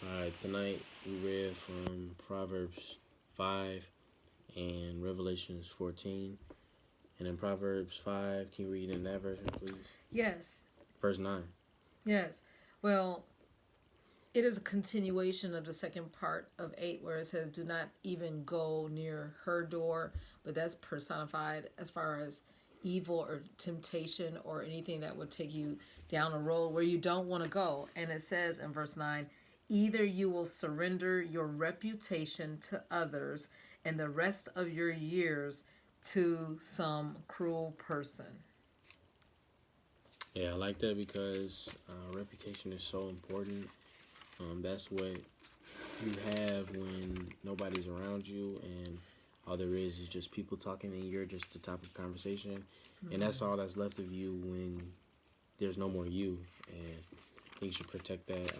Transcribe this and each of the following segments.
Alright, tonight we read from Proverbs 5 and Revelations 14. And in Proverbs 5, can you read in that version, please? Yes, Verse 9. yes. Well, it is a continuation of the second part of 8 where it says, do not even go near her door. But that's personified as far as evil or temptation or anything that would take you down a road where you don't want to go. And it says in verse 9, either you will surrender your reputation to others and the rest of your years to some cruel person. Yeah, I like that because reputation is so important. That's what you have when nobody's around you and all there is just people talking and you're just the topic of conversation. Mm-hmm. And that's all that's left of you when there's no more you. And I think you should protect that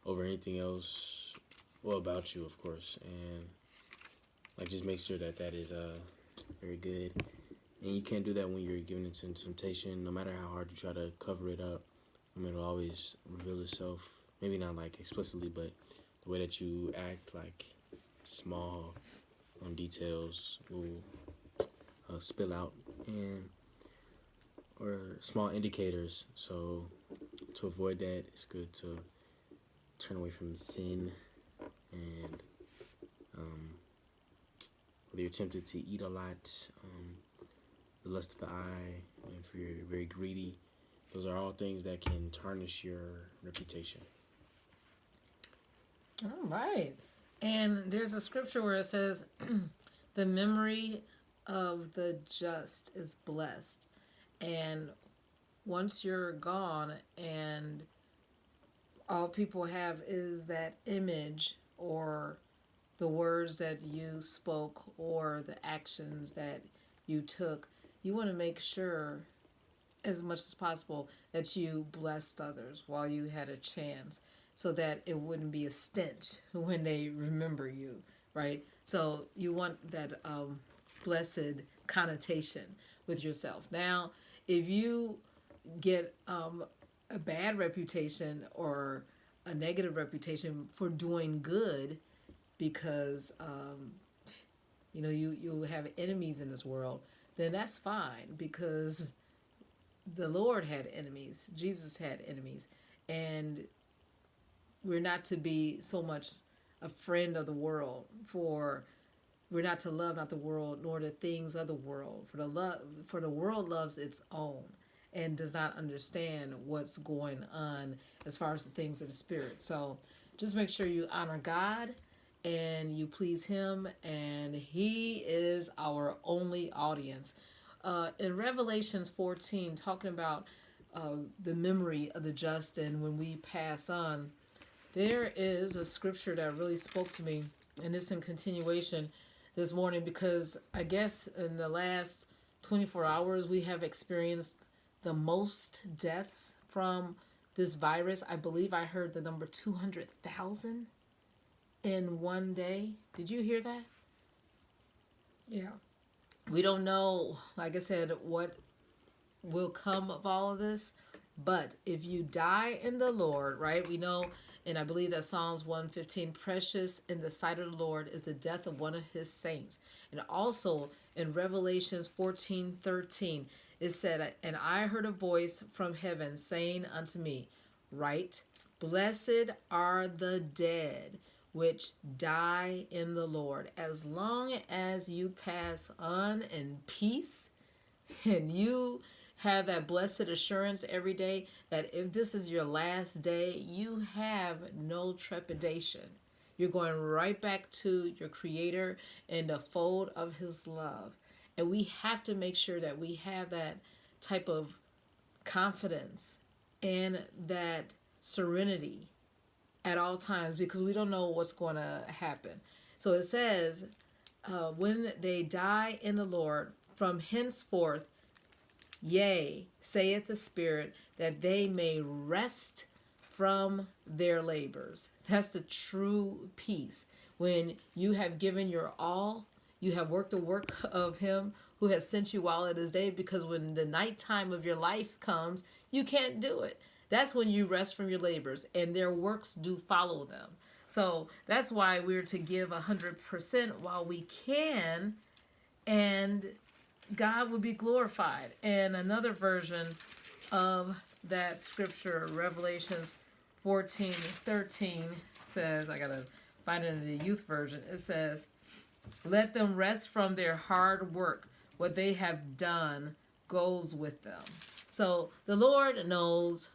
over anything else, well, about you, of course. And like just make sure that that is very good. And you can't do that when you're given into temptation. No matter how hard you try to cover it up, it'll always reveal itself. Maybe not like explicitly, but the way that you act, like small details will spill out, and or small indicators. So to avoid that, it's good to turn away from sin, and whether you're tempted to eat a lot, the lust of the eye, and if you're very greedy, those are all things that can tarnish your reputation. All right. And there's a scripture where it says, the memory of the just is blessed. And once you're gone and all people have is that image or the words that you spoke or the actions that you took, you want to make sure as much as possible that you blessed others while you had a chance so that it wouldn't be a stench when they remember you, right? So you want that blessed connotation with yourself. Now, if you get a bad reputation or a negative reputation for doing good because you have enemies in this world, then that's fine because the Lord had enemies. Jesus had enemies. And we're not to be so much a friend of the world, for we're not to love not the world nor the things of the world, for the world loves its own and does not understand what's going on as far as the things of the spirit. So just make sure you honor God and you please him, and he is our only audience. In Revelations 14, talking about the memory of the just and when we pass on, there is a scripture that really spoke to me, and it's in continuation this morning because I guess in the last 24 hours we have experienced the most deaths from this virus. I believe I heard the number 200,000 in one day. Did you hear that? Yeah. We don't know, like I said, what will come of all of this. But if you die in the Lord, right, we know, and I believe that Psalms 115, precious in the sight of the Lord is the death of one of his saints. And also in Revelations 14:13, it said, and I heard a voice from heaven saying unto me, write, blessed are the dead which die in the Lord. As long as you pass on in peace and you have that blessed assurance every day that if this is your last day, you have no trepidation. You're going right back to your Creator in the fold of his love. And we have to make sure that we have that type of confidence and that serenity at all times because we don't know what's going to happen. So it says, when they die in the Lord, from henceforth, yea, saith the Spirit, that they may rest from their labors. That's the true peace. When you have given your all, you have worked the work of him who has sent you while it is day, because when the nighttime of your life comes, you can't do it. that's when you rest from your labors, and their works do follow them. So that's why we're to give 100% while we can, and God will be glorified. And another version of that scripture, Revelations 14:13, says, I gotta find it in the youth version. It says, "Let them rest from their hard work. What they have done goes with them." So the Lord knows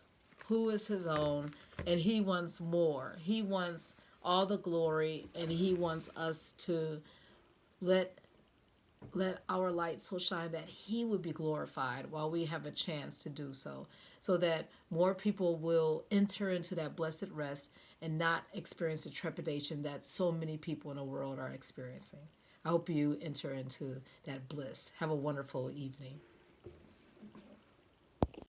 who is his own, and he wants more. He wants all the glory, and he wants us to let our light so shine that he would be glorified while we have a chance to do so, so that more people will enter into that blessed rest and not experience the trepidation that so many people in the world are experiencing. I hope you enter into that bliss. Have a wonderful evening.